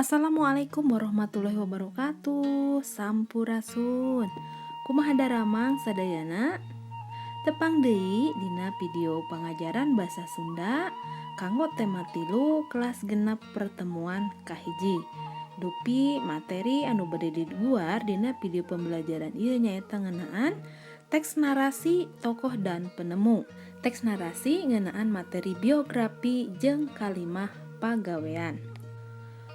Assalamualaikum warahmatullahi wabarakatuh. Sampurasun. Kumaha daramang sadayana? Tepang deui dina video pangajaran basa Sunda kanggo tema 3 kelas genep pertemuan kahiji. Dupi materi anu bade diguar dina video pembelajaran ieu nyaeta ngeunaan teks narasi tokoh dan penemu. Teks narasi ngeunaan materi biografi jeung kalimah pagawean.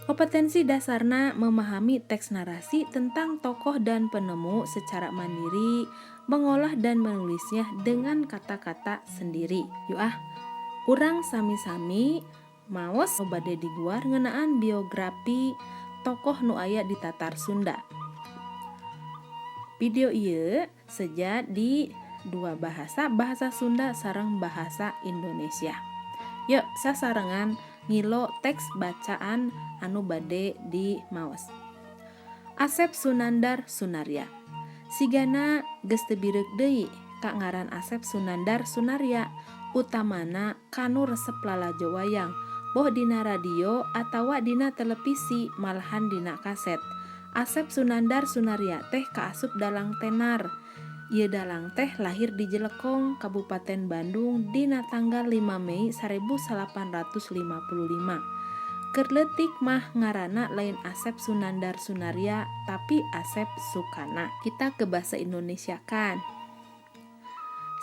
Kompetensi dasarna memahami teks narasi tentang tokoh dan penemu secara mandiri, mengolah dan menulisnya dengan kata-kata sendiri. Yuk urang sami-sami maos bade diguar ngeunaan biografi tokoh nu aya di Tatar Sunda. Video ieu seja di dua bahasa Sunda sareng bahasa Indonesia. Yuk sasarengan ngilo teks bacaan anu bade di maos. Asep Sunandar Sunarya. Sigana geus teu bireuk deui ka ngaran Asep Sunandar Sunarya, utamana kanu resep lalajo wayang, boh dina radio atawa dina televisi malahan dina kaset. Asep Sunandar Sunarya teh kaasup dalang tenar. Ieu dalang teh lahir di Jelekong, Kabupaten Bandung dina tanggal 5 Mei 1855. Keur leutik mah ngaranna lain Asep Sunandar Sunarya tapi Asep Sukana. Kita ke bahasa Indonesia kan.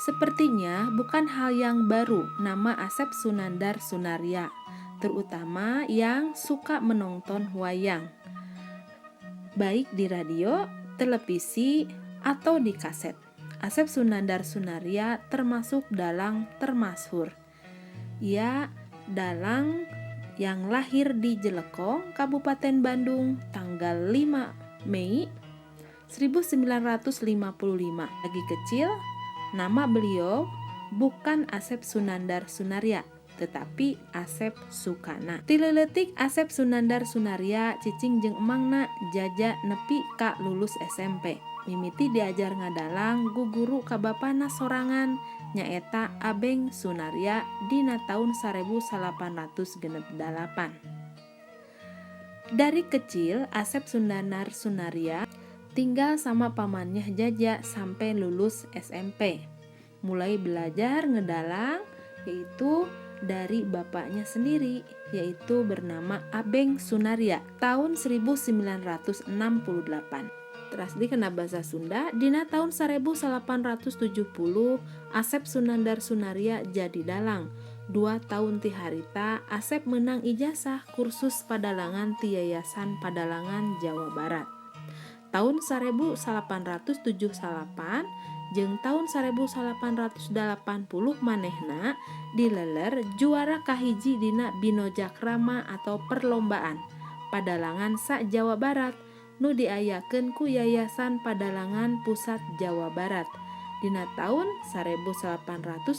Sepertinya bukan hal yang baru nama Asep Sunandar Sunarya, terutama yang suka menonton wayang, baik di radio, televisi, atau di kaset. Asep Sunandar Sunarya termasuk dalang termasyhur. Ia dalang yang lahir di Jelekong, Kabupaten Bandung tanggal 5 Mei 1955. Lagi kecil, nama beliau bukan Asep Sunandar Sunarya, tetapi Asep Sukana. Ti leuletik Asep Sunandar Sunarya cicing jeung emangna jaja nepi ka lulus SMP. Mimiti diajar ngadalang guguru ka bapana sorangan nyaeta Abeng Sunarya dina taun 1868. Dari kecil Asep Sunandar Sunarya tinggal sama pamannya Jaja sampai lulus SMP. Mulai belajar ngedalang yaitu dari bapaknya sendiri, yaitu bernama Abeng Sunarya tahun 1968. Terus dikena bahasa Sunda dina tahun 1870 Asep Sunandar Sunarya jadi dalang. 2 tahun ti harita Asep menang ijazah kursus padalangan ti Yayasan Padalangan Jawa Barat. Tahun 1878 jeung tahun 1880 manehna dileler juara kahiji dina Binojakrama atau perlombaan padalangan sa Jawa Barat nu diayakeun ku Yayasan Padalangan Pusat Jawa Barat. Dina tahun 1885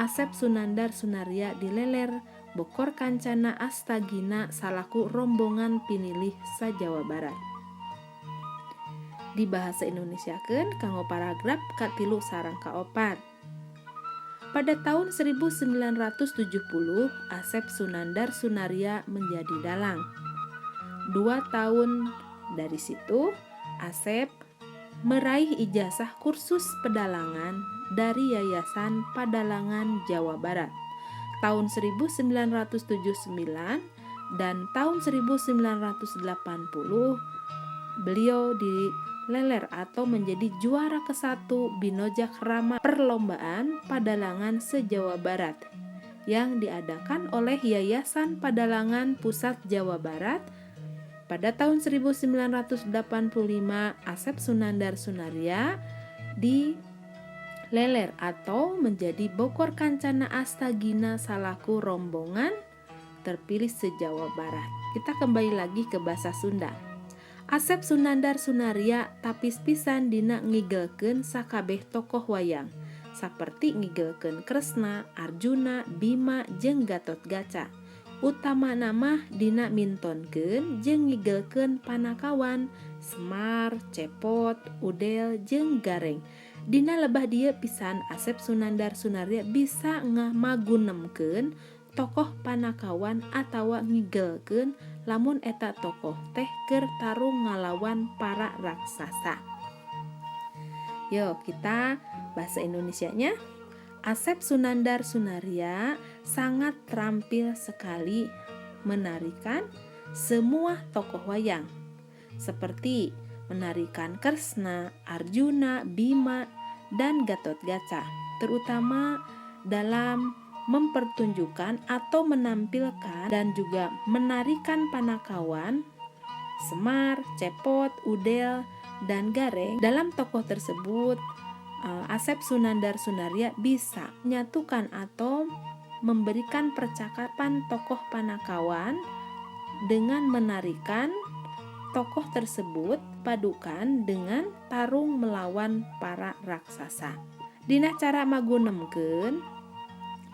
Asep Sunandar Sunarya dileler bokor kancana Astagina salaku rombongan pinilih sa Jawa Barat. Di bahasa Indonesiakeun kanggo paragraf katilu sareng kaopat. Pada tahun 1970 Asep Sunandar Sunarya menjadi dalang. 2 tahun dari situ Asep meraih ijazah kursus pedalangan dari Yayasan Padalangan Jawa Barat tahun 1979 dan tahun 1980 beliau dileler atau menjadi juara ke-1 Binojakrama perlombaan padalangan se-Jawa Barat yang diadakan oleh Yayasan Padalangan Pusat Jawa Barat. Pada tahun 1985 Asep Sunandar Sunarya dileler atau menjadi bokor kancana Astagina salaku rombongan terpilih se-Jawa Barat. Kita kembali lagi ke bahasa Sunda. Asep Sunandar Sunarya tapis pisan dina ngigelkeun sakabeh tokoh wayang saperti ngigelkeun Kresna, Arjuna, Bima, jeung Gatotkaca. Utama nama dina mintonkeun jeung ngigelkeun Panakawan, Semar, Cepot, Udel, jeung Gareng. Dina lebah dieu pisan Asep Sunandar Sunarya bisa ngamagunemkeun tokoh panakawan atawa ngigelkeun lamun eta tokoh teh keur tarung ngalawan para raksasa. Yo, kita bahasa Indonesianya. Asep Sunandar Sunaria sangat terampil sekali menarikan semua tokoh wayang, seperti menarikan Kresna, Arjuna, Bima, dan Gatotkaca, terutama dalam mempertunjukkan atau menampilkan dan juga menarikan panakawan, Semar, Cepot, Udel, dan Gareng. Dalam tokoh tersebut, Asep Sunandar Sunaria bisa menyatukan atau memberikan percakapan tokoh panakawan dengan menarikan tokoh tersebut padukan dengan tarung melawan para raksasa. Dina cara magunemkeun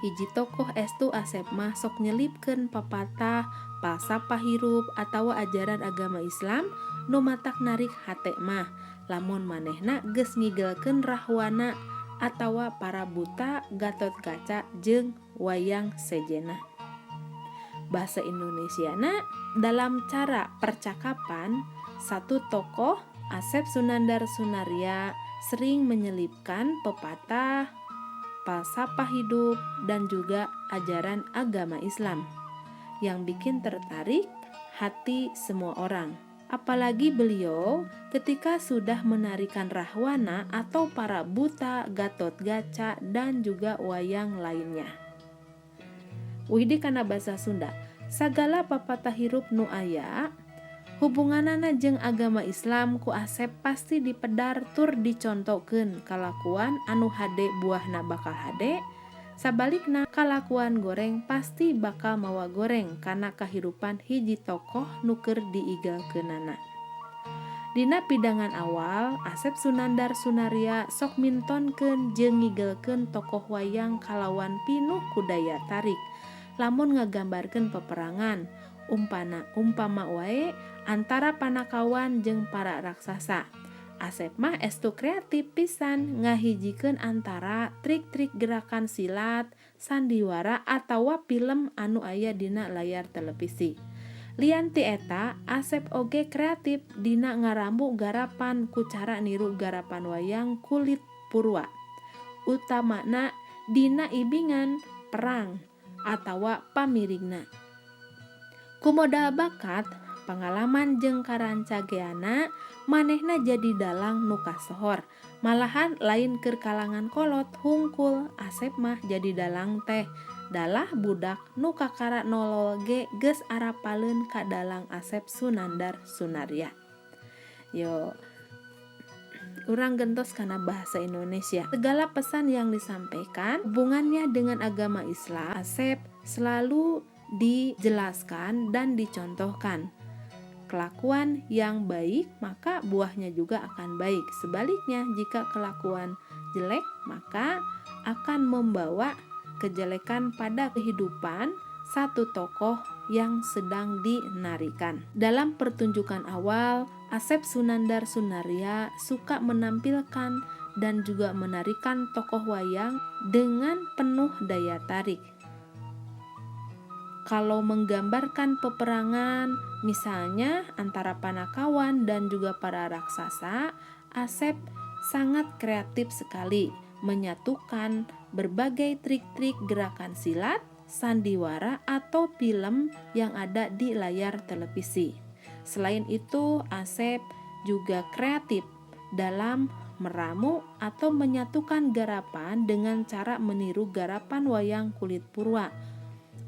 hiji tokoh estu Asep mah sok nyelipkeun papatah, falsafah hirup atawa ajaran agama Islam nu matak narik hate mah lamun manehna geus ngigelkeun rahwana atawa para buta Gatotkaca jeung wayang sejena. Bahasa Indonesiana dalam cara percakapan, satu tokoh Asep Sunandar Sunaria sering menyelipkan pepatah, falsafah hidup, dan juga ajaran agama Islam yang bikin tertarik hati semua orang. Apalagi beliau ketika sudah menarikan rahwana atau para buta Gatotkaca dan juga wayang lainnya. Widi kana basa Sunda, sagala papatah hirup nu aya hubunganana jeung agama Islam ku Asep pasti dipedar tur dicontokeun kalakuan anu hade buahna bakal hade, sabalikna kalakuan goreng pasti bakal mawa goreng kana kahirupan hiji tokoh nu keur diigalkeunana. Dina pidangan awal, Asep Sunandar Sunaria sok mintonkeun jeung ngigelkeun tokoh wayang kalawan pinuh ku daya tarik. Lamun ngagambarkeun peperangan, umpama wae antara panakawan jeung para raksasa. Asep mah estu kreatif pisan ngahijikeun antara trik-trik gerakan silat, sandiwara atawa film anu aya dina layar televisi. Lian ti eta, Asep oge kreatif dina ngarambu garapan ku cara niru garapan wayang kulit purwa. Utamana dina ibingan, perang, atawa pamirigna. Kumodal bakat, pengalaman jeung karancageana, manehna jadi dalang nu kasohor. Malahan lain keur kalangan kolot hungkul, Asep mah jadi dalang teh. Dalah budak nu kakara nolol ge geus arapaleun ka dalang Asep Sunandar Sunaria. Yo, urang gentos kana bahasa Indonesia. Segala pesan yang disampaikan hubungannya dengan agama Islam, Asep selalu dijelaskan dan dicontohkan. Kelakuan yang baik maka buahnya juga akan baik. Sebaliknya jika kelakuan jelek maka akan membawa kejelekan pada kehidupan satu tokoh yang sedang dinarikan. Dalam pertunjukan awal, Asep Sunandar Sunaria suka menampilkan dan juga menarikan tokoh wayang dengan penuh daya tarik. Kalau menggambarkan peperangan, misalnya antara panakawan dan juga para raksasa, Asep sangat kreatif sekali menyatukan berbagai trik-trik gerakan silat, sandiwara, atau film yang ada di layar televisi. Selain itu, Asep juga kreatif dalam meramu atau menyatukan garapan dengan cara meniru garapan wayang kulit purwa,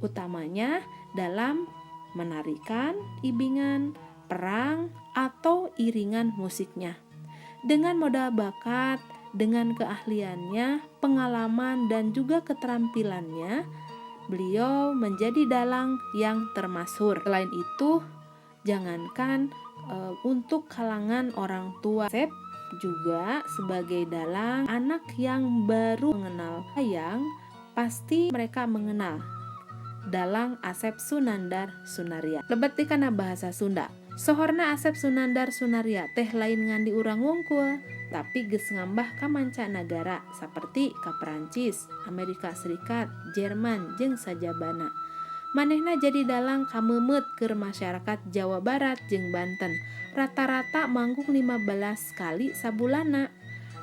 utamanya dalam menarikan ibingan, perang, atau iringan musiknya. Dengan modal bakat, dengan keahliannya, pengalaman, dan juga keterampilannya, beliau menjadi dalang yang termasyhur. Selain itu, jangankan untuk kalangan orang tua, Asep juga sebagai dalang anak yang baru mengenal wayang, pasti mereka mengenal dalang Asep Sunandar Sunaria. Lebet ti kana bahasa Sunda. Sohorna Asep Sunandar Sunaria teh lain ngan di urang wungkul, tapi geus ngambah ka mancanagara saperti ka Perancis, Amerika Serikat, Jerman, jeung sajabana. manehna jadi dalang kamemet keur masyarakat Jawa Barat jeung Banten. Rata-rata manggung 15 kali sabulana.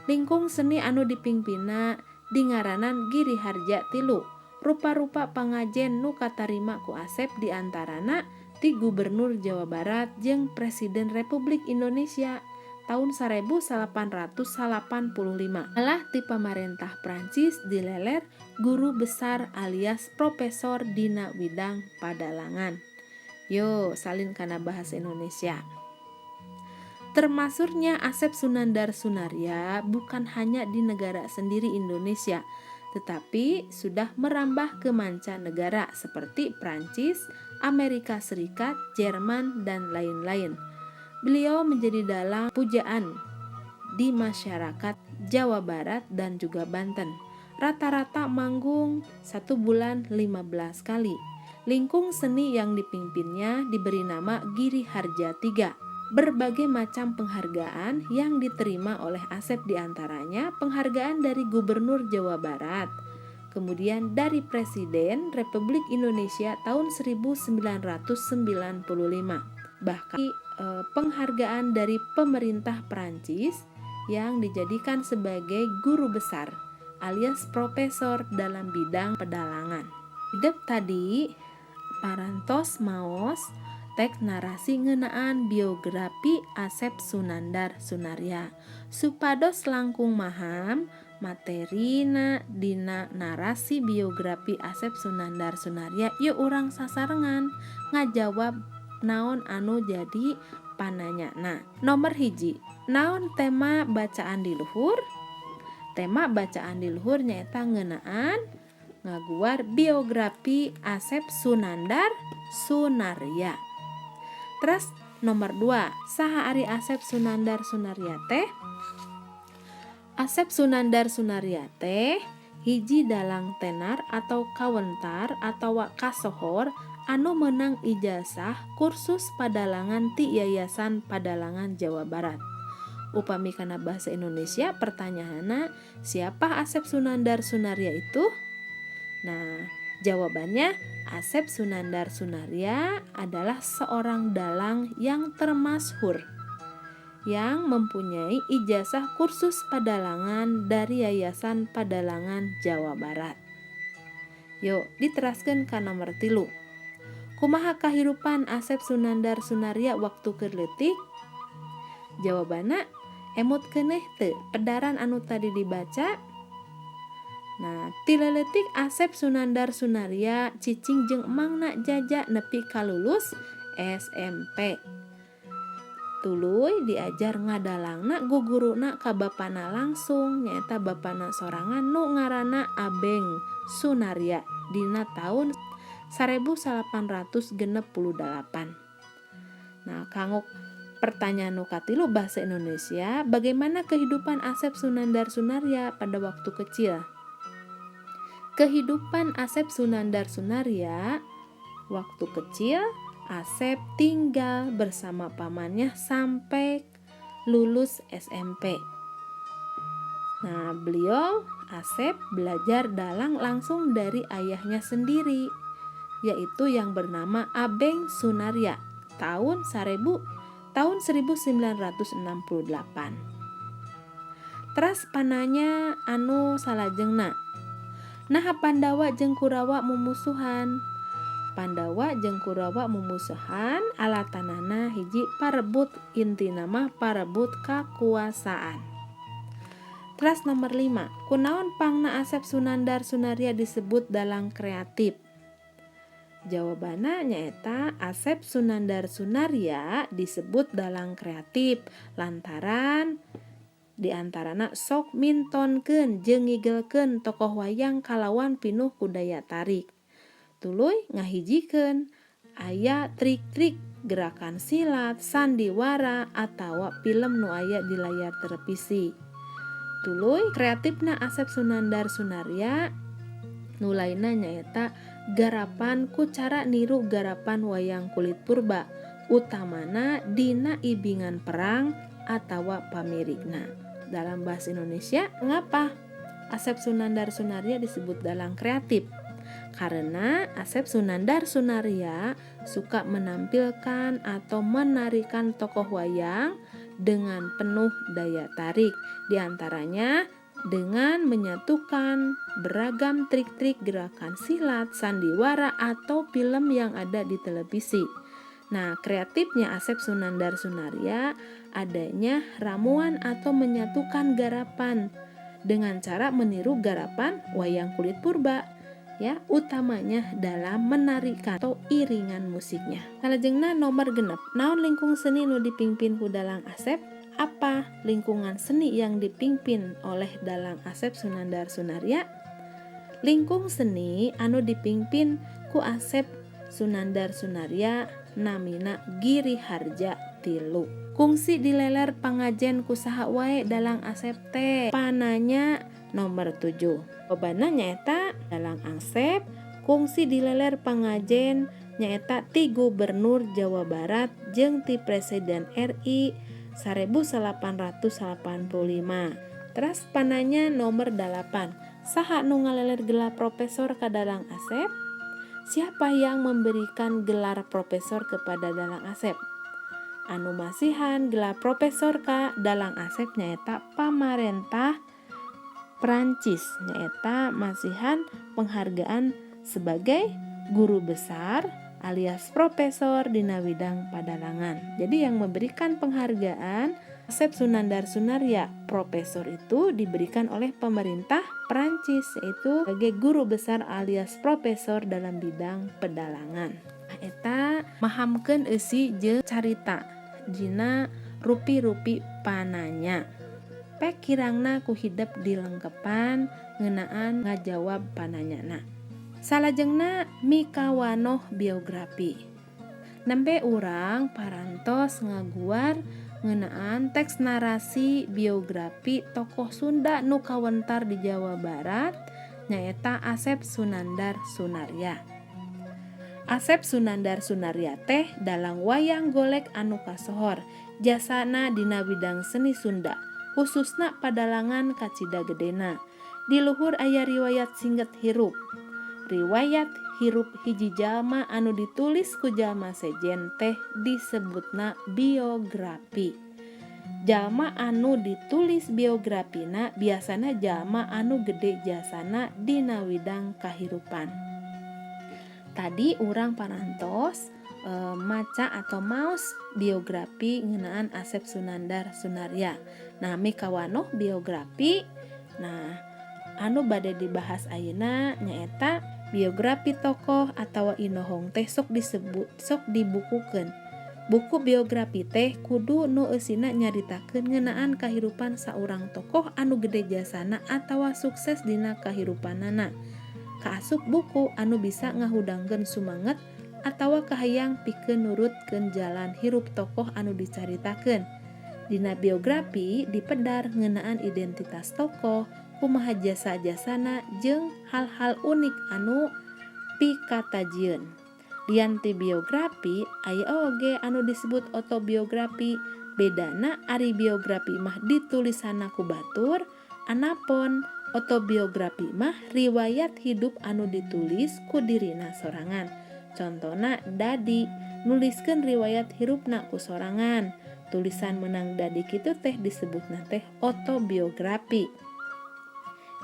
Lingkung seni anu dipingpinna dingaranan Giri Harja Tilu. Rupa-rupa pangajen nu katarima ku Asep diantarana ti Gubernur Jawa Barat jeung Presiden Republik Indonesia tahun 1885. Malah ti pamarentah Prancis dileler guru besar alias profesor dina bidang padalangan. Yo, salin kana bahasa Indonesia. Termasurnya Asep Sunandar Sunaria bukan hanya di negara sendiri Indonesia, tetapi sudah merambah ke mancanegara seperti Prancis, Amerika Serikat, Jerman, dan lain-lain. Beliau menjadi dalang pujaan di masyarakat Jawa Barat dan juga Banten. Rata-rata manggung 1 bulan 15 kali. Lingkung seni yang dipimpinnya diberi nama Giri Harja III. Berbagai macam penghargaan yang diterima oleh Asep diantaranya penghargaan dari Gubernur Jawa Barat, kemudian dari Presiden Republik Indonesia tahun 1995, bahkan penghargaan dari pemerintah Prancis yang dijadikan sebagai guru besar alias profesor dalam bidang pedalangan. Hidup tadi parantos maos teks narasi ngeunaan biografi Asep Sunandar Sunaria supados langkung maham materina dina narasi biografi Asep Sunandar Sunaria. Yuk urang sasarengan ngajawab naon anu jadi pananyana. Nomor 1, naon tema bacaan di luhur? Tema bacaan di luhur nyaeta ngeunaan ngaguar biografi Asep Sunandar Sunaria. Terus nomor 2, saha ari Asep Sunandar Sunaria teh? Asep Sunandar Sunaria teh hiji dalang tenar atau kawentar atau kasohor anu menang ijazah kursus padalangan ti Yayasan Padalangan Jawa Barat. Upami kana bahasa Indonesia pertanyaanna, siapa Asep Sunandar Sunaria itu? Nah, jawabannya Asep Sunandar Sunaria adalah seorang dalang yang termasyhur yang mempunyai ijazah kursus padalangan dari Yayasan Padalangan Jawa Barat. Yuk, diteraskeun ka nomor 3. Kumaha kahirupan Asep Sunandar Sunaria waktu keur leutik? Jawabanna emut keneh teu pedaran anu tadi dibaca. Nah, ti leutik Asep Sunandar Sunaria cicing jeung emangna jaja nepi ka lulus SMP. Tuluy diajar ngadalangna guguruna ka bapana langsung, nyaeta bapana sorangan nu ngaranna Abeng Sunaria dina tahun 1868. Nah, kanggo pertanyaan nu katilu bahasa Indonesia, bagaimana kehidupan Asep Sunandar Sunaria pada waktu kecil? Kehidupan Asep Sunandar Sunaria waktu kecil, Asep tinggal bersama pamannya sampai lulus SMP. Nah, beliau Asep belajar dalang langsung dari ayahnya sendiri, yaitu yang bernama Abeng Sunaria tahun 1968. Teras pananya anu salajengna. Nah, Pandawa jeung Kurawa mumusuhan. Pandawa jeung Kurawa mumusuhan alatanana hiji parebut, inti nama parebut kakuasaan. Teras nomor 5, kunaon pangna Asep Sunandar Sunaria disebut dalang kreatif? Jawabanna nyaeta Asep Sunandar Sunaria disebut dalang kreatif lantaran diantarana sok mintonkeun jeung ngigelkeun tokoh wayang kalawan pinuh ku daya tarik. Tuluy ngahijikeun aya trik-trik gerakan silat, sandiwara, atawa film nu aya di layar televisi. Tuluy kreatifna Asep Sunandar Sunaria nu lainna nyaeta garapan ku cara niru garapan wayang kulit purba, utamana dina ibingan perang atawa pamirigna. Dalam bahasa Indonesia, ngapa Asep Sunandar Sunaria disebut dalang kreatif? Karena Asep Sunandar Sunaria suka menampilkan atau menarikan tokoh wayang dengan penuh daya tarik. Di antaranya dengan menyatukan beragam trik-trik gerakan silat, sandiwara, atau film yang ada di televisi. Nah, kreatifnya Asep Sunandar Sunaria adanya ramuan atau menyatukan garapan dengan cara meniru garapan wayang kulit purba, ya, utamanya dalam menarikan atau iringan musiknya. Salajengna nomor genep, naon lingkung seni nu dipimpin ku Dalang Asep? Apa lingkungan seni yang dipimpin oleh Dalang Asep Sunandar Sunaria? Lingkung seni anu dipimpin ku Asep Sunandar Sunaria namina Giri Harja Tilu. Kungsi dileler pangajen kusaha wae Dalang Asep teh. Pananya nomor 7. Jawabanna nyaeta Dalang Asep kungsi dileler pangajen nyaeta ti Gubernur Jawa Barat jeung ti Presiden RI 1885. Terus pananya nomor 8. Saha nu ngaleler gelar profesor ka Dalang Asep? Siapa yang memberikan gelar profesor kepada Dalang Asep? Anu masihan gelar profesor ka Dalang Asep nyaeta pamarentah Prancis, nyaeta masihan penghargaan sebagai guru besar alias profesor dina bidang padalangan. Jadi yang memberikan penghargaan Asep Sunandar Sunaria profesor itu diberikan oleh pemerintah Prancis, yaitu sebagai guru besar alias profesor dalam bidang pedalangan. Eta mahamkeun eusi jeung carita dina rupi-rupi pananya. Pek kirangna ku hidep dilengkepan ngeunaan ngajawab pananyana. Salajengna mikawanoh biografi. Nembe urang parantos ngaguar ngeunaan teks narasi biografi tokoh Sunda nu kawentar di Jawa Barat nyaeta Asep Sunandar Sunaria. Asep Sunandar Sunaria teh dalang wayang golek anu kasohor, jasana dina bidang seni Sunda, khususna padalangan kacida gedena. Di luhur aya riwayat singget hirup. Riwayat hirup hiji jalma anu ditulis ku jalma sejen teh disebutna biografi. Jalma anu ditulis biografina biasana jalma anu gede jasana dina widang kahirupan. Tadi urang parantos maca atau maos biografi ngeunaan Asep Sunandar Sunaria. Nah, mikawanoh biografi. Nah, anu bade dibahas ayeuna nyaeta biografi tokoh atawa inohong teh sok dibukukeun. Buku biografi teh kudu nu eusina nyaritakeun ngeunaan kahirupan saurang tokoh anu gede jasana atawa sukses dina kahirupanana. Kaasup buku anu bisa ngahudangkeun sumanget atawa kahayang pikeun nurutkeun jalan hirup tokoh anu dicaritakeun. Dina biografi dipedar ngeunaan identitas tokoh, kumaha jasa-jasana jeung hal-hal unik anu pikatajieun. Lian ti biografi aya oge anu disebut autobiografi. Bedana ari biografi mah ditulisanna ku batur, anapun autobiografi mah riwayat hidup anu ditulis ku dirina sorangan. Contona Dadi nuliskeun riwayat hirupna ku sorangan. Tulisan menang Dadi kitu teh disebutna teh autobiografi.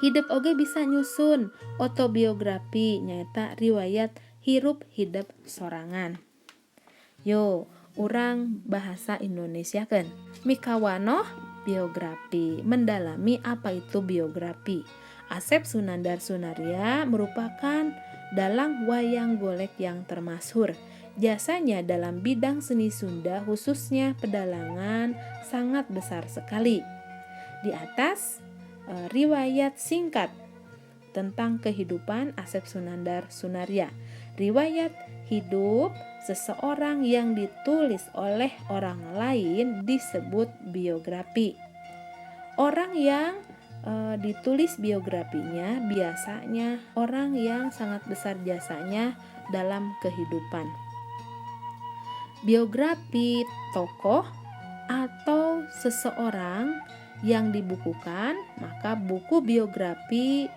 Hidup oge bisa nyusun autobiografi nyaeta riwayat hirup hidup sorangan. Yo, urang bahasa Indonesiakeun. Mikawanoh biografi, mendalami apa itu biografi. Asep Sunandar Sunaria merupakan dalang wayang golek yang termasyhur. Jasanya dalam bidang seni Sunda khususnya pedalangan sangat besar sekali. Di atas riwayat singkat tentang kehidupan Asep Sunandar Sunaria. Riwayat hidup seseorang yang ditulis oleh orang lain disebut biografi. Orang yang ditulis biografinya biasanya orang yang sangat besar jasanya dalam kehidupan. Biografi tokoh atau seseorang yang dibukukan, maka buku biografi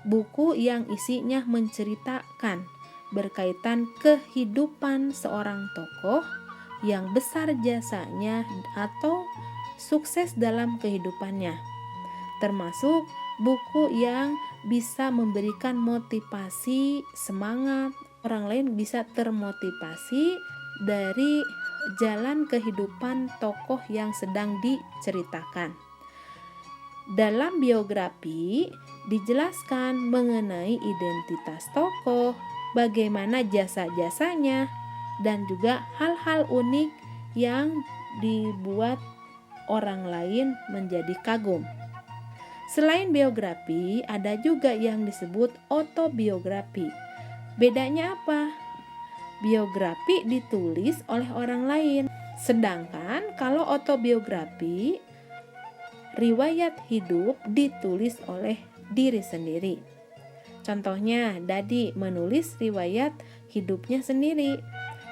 buku yang isinya menceritakan berkaitan kehidupan seorang tokoh yang besar jasanya atau sukses dalam kehidupannya, termasuk buku yang bisa memberikan motivasi, semangat, orang lain bisa termotivasi dari jalan kehidupan tokoh yang sedang diceritakan. Dalam biografi dijelaskan mengenai identitas tokoh, bagaimana jasa-jasanya, dan juga hal-hal unik yang dibuat orang lain menjadi kagum. Selain biografi, ada juga yang disebut autobiografi. Bedanya apa? Biografi ditulis oleh orang lain, sedangkan kalau autobiografi, riwayat hidup ditulis oleh diri sendiri. Contohnya, Dadi menulis riwayat hidupnya sendiri.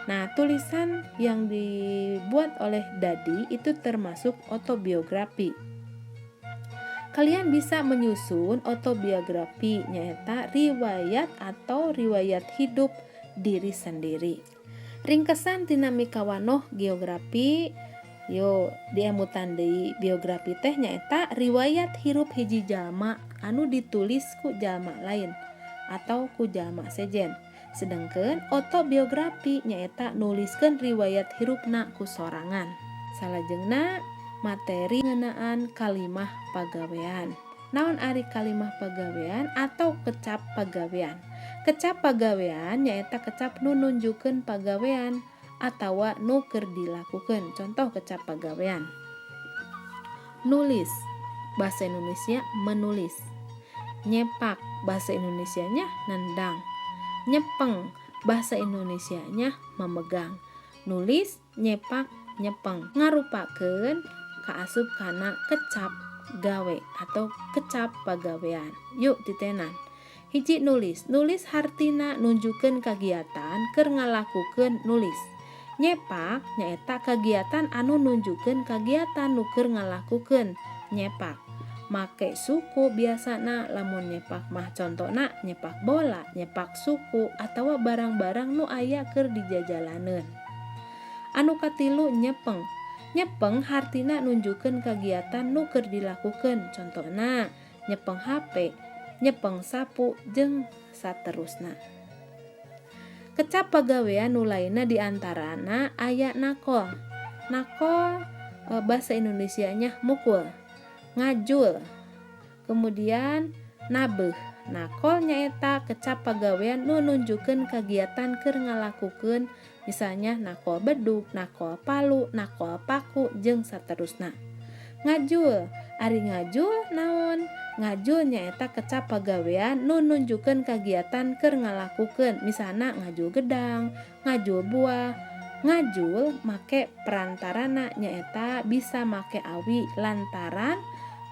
Nah, tulisan yang dibuat oleh Dadi itu termasuk autobiografi. Kalian bisa menyusun autobiografi, nyaeta riwayat atau riwayat hidup diri sendiri. Ringkesan tina mikawanoh geografi, yo diamutan deui biografi teh nyaeta riwayat hirup hiji jalma anu ditulis ku jalma lain atau ku jalma sejen. Sedangkan autobiografi nyaeta nuliskeun riwayat hirupna ku sorangan. Salajengna materi ngeunaan kalimah pagawean. Naon ari kalimah pagawean atau kecap pagawean? Kecap pagawean nyaeta kecap nu nunjukeun pagawean atawa nu keur dilakukeun. Contoh kecap pagawean. Nulis, bahasa Indonesia menulis. Nyepak, bahasa Indonesianya nendang. Nyepeng, bahasa Indonesianya memegang. Nulis, nyepak, nyepeng ngarupakeun kaasup kana kecap gawe atau kecap pagawean. Yuk ditenan. Hiji nulis hartina nunjukeun kagiatan keur ngalakukeun nulis. Nyepak nyaeta kagiatan anu nunjukeun kagiatan nu keur ngalakukeun nyepak. Make suku biasana lamun nyepak mah contona nyepak bola, nyepak suku atawa barang-barang nu aya keur dijajalaneun. Anu katilu nyepeng. Nyepeng hartina nunjukeun kagiatan nu keur dilakukeun. Contona nyepeng HP, nyepeng sapu jeung saterusna. Kecap pagawean nu lainna diantarana aya nakol. Nakol bahasa Indonesianya mukul, ngajul, kemudian nabeuh. Nakol nyaeta kecap pagawean nu nunjukeun kagiatan keur ngalakukeun, misalnya nakol bedug, nakol palu, nakol paku jeung saterusna. Ngajul, ari ngajul naon? Ngajul nyaeta kecap pagawean nu nunjukeun kagiatan keur ngalakukeun, misalna ngajul gedang, ngajul buah. Ngajul make perantarana nyaeta bisa make awi lantaran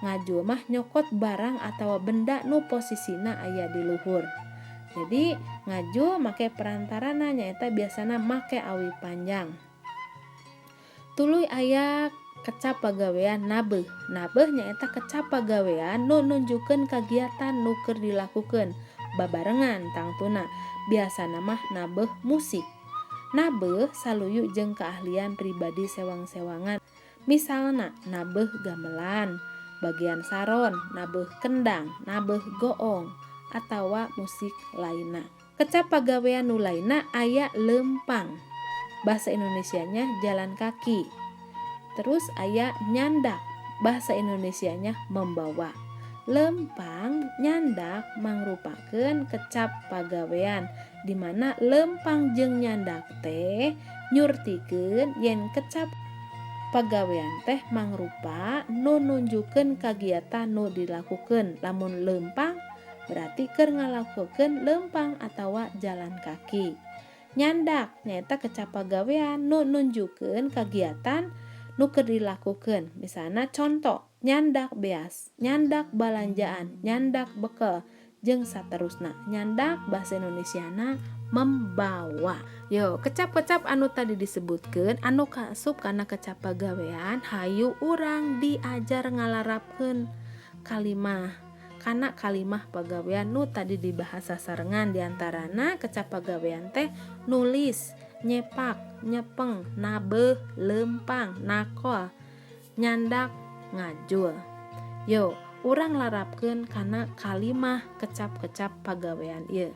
ngajul mah nyokot barang atawa benda nu posisina aya di luhur. Jadi ngajul make perantarana nyaeta biasana make awi panjang. Tuluy aya kecap pagawean nabeuh. Nabeuh nyaeta kecap pagawean nu nunjukeun kagiatan nu keur dilakukeun babarengan tangtuna. Biasana mah nabeuh musik. Nabeuh saluyu jeung keahlian pribadi sewang-sewangan. Misalna nabeuh gamelan, bagian saron, nabeuh kendang, nabeuh goong, atawa musik lainna. Kecap pagawean nu lainna aya lempang. Bahasa Indonesianya jalan kaki. Terus aya nyandak, bahasa Indonesianya membawa. Lempang, nyandak mangrupakeun kecap pagawean di mana lempang jeung nyandak teh nyurtikeun yen kecap pagawean teh mangrupa nu nunjukeun kagiatan nu dilakukeun. Lamun lempang berarti keur ngalakukeun lempang atawa jalan kaki. Nyandak nyaeta kecap pagawean nu nunjukeun kagiatan nu keur dilakukeun. Misalna contoh nyandak beas, nyandak balanjaan, nyandak bekel jeung saterusna. Nyandak bahasa Indonesiana membawa. Yo, kecap-kecap anu tadi disebutkeun anu kaasup kana kecap pagawean hayu urang diajar ngalarapkeun kalimah. kana kalimah pagawean nu tadi dibahas sasarengan, diantarana kecap pagawean teh nulis, nyepak, nyepeng, nabeh, lempang, nakol, nyandak, ngajul. Yo, urang larapkeun kana kalimah kecap-kecap pagawean ieu.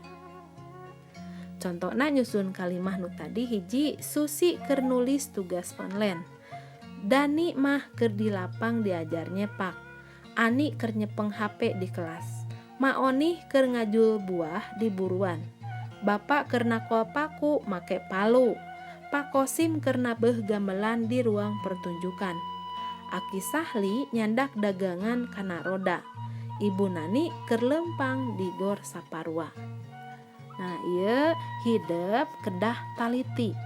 Contohna nyusun kalimah nu tadi hiji, Susi keur nulis tugas online. Dani mah keur di lapang diajar nyepak. Ani keur nyepeng HP di kelas. Maoni keur ngajul buah di buruan. Bapak keur nakol paku make palu. Pak Kosim keur nabeh gamelan di ruang pertunjukan. Aki Sahli nyandak dagangan kana roda. Ibu Nani keur lempang di gor saparua. Nah, ieu hideep kedah taliti.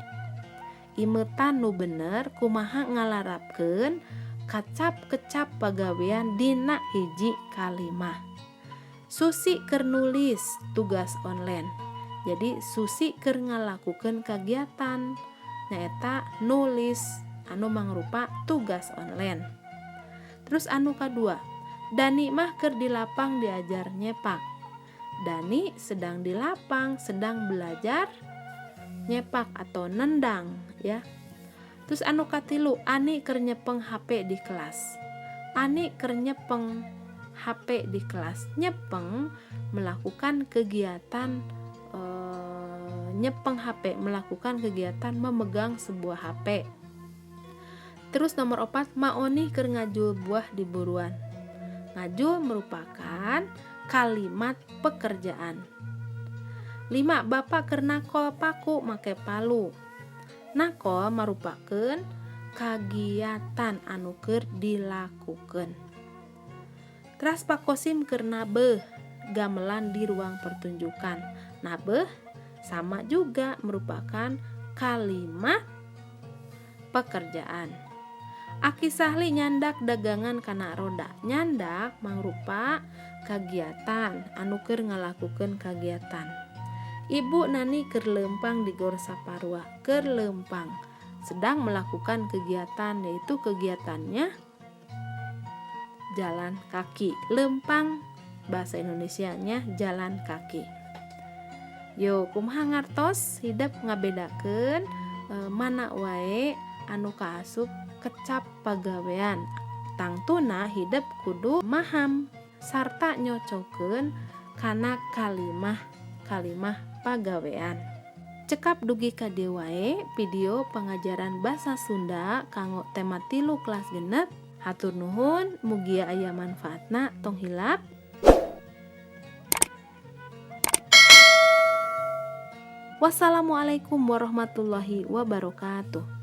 Imetan nu bener kumaha ngalarapkeun kacap-kecap pagawean dina hiji kalimah. Susi keur nulis tugas online. Jadi Susi keur ngalakukeun kagiatan nyaeta nulis anu mangrupa tugas online. Terus anu kadua, Dani mah keur di lapang diajar nyepak. Dani sedang di lapang, sedang belajar nyepak atau nendang ya. Terus anu katilu, Ani keur nyepeng HP di kelas. Ani keur nyepeng HP di kelas. Nyepeng melakukan kegiatan nyepeng HP, melakukan kegiatan memegang sebuah HP. Terus nomor 4, Maoni keur ngajul buah di buruan. Ngajul merupakan kalimat pekerjaan. 5. Bapak keur nakol paku make palu. Nakol merupakan kagiatan anu keur dilakukeun. Teras Pak Kosim keur nabeh gamelan di ruang pertunjukan. Nabeh sama juga merupakan kalimat pekerjaan. Aki Sahli nyandak dagangan kana roda. Nyandak mangrupa kagiatan anu keur ngalakukeun kagiatan. Ibu Nani keur lempang di gor saparua. Keur lempang sedang melakukan kegiatan, yaitu kegiatannya jalan kaki. Lempang bahasa Indonesianya jalan kaki. Yo, kumaha ngartos hideep ngabedakeun mana wae anu kaasup kecap pagawean. Tangtuna hideep kudu maham sarta nyocokeun kana kalimah pagawean. Cekap dugi ka dieu wae video pengajaran basa Sunda kanggo tema 3 kelas genep. Hatur nuhun, mugia aya manfaatna, tong hilap. Wassalamualaikum warahmatullahi wabarakatuh.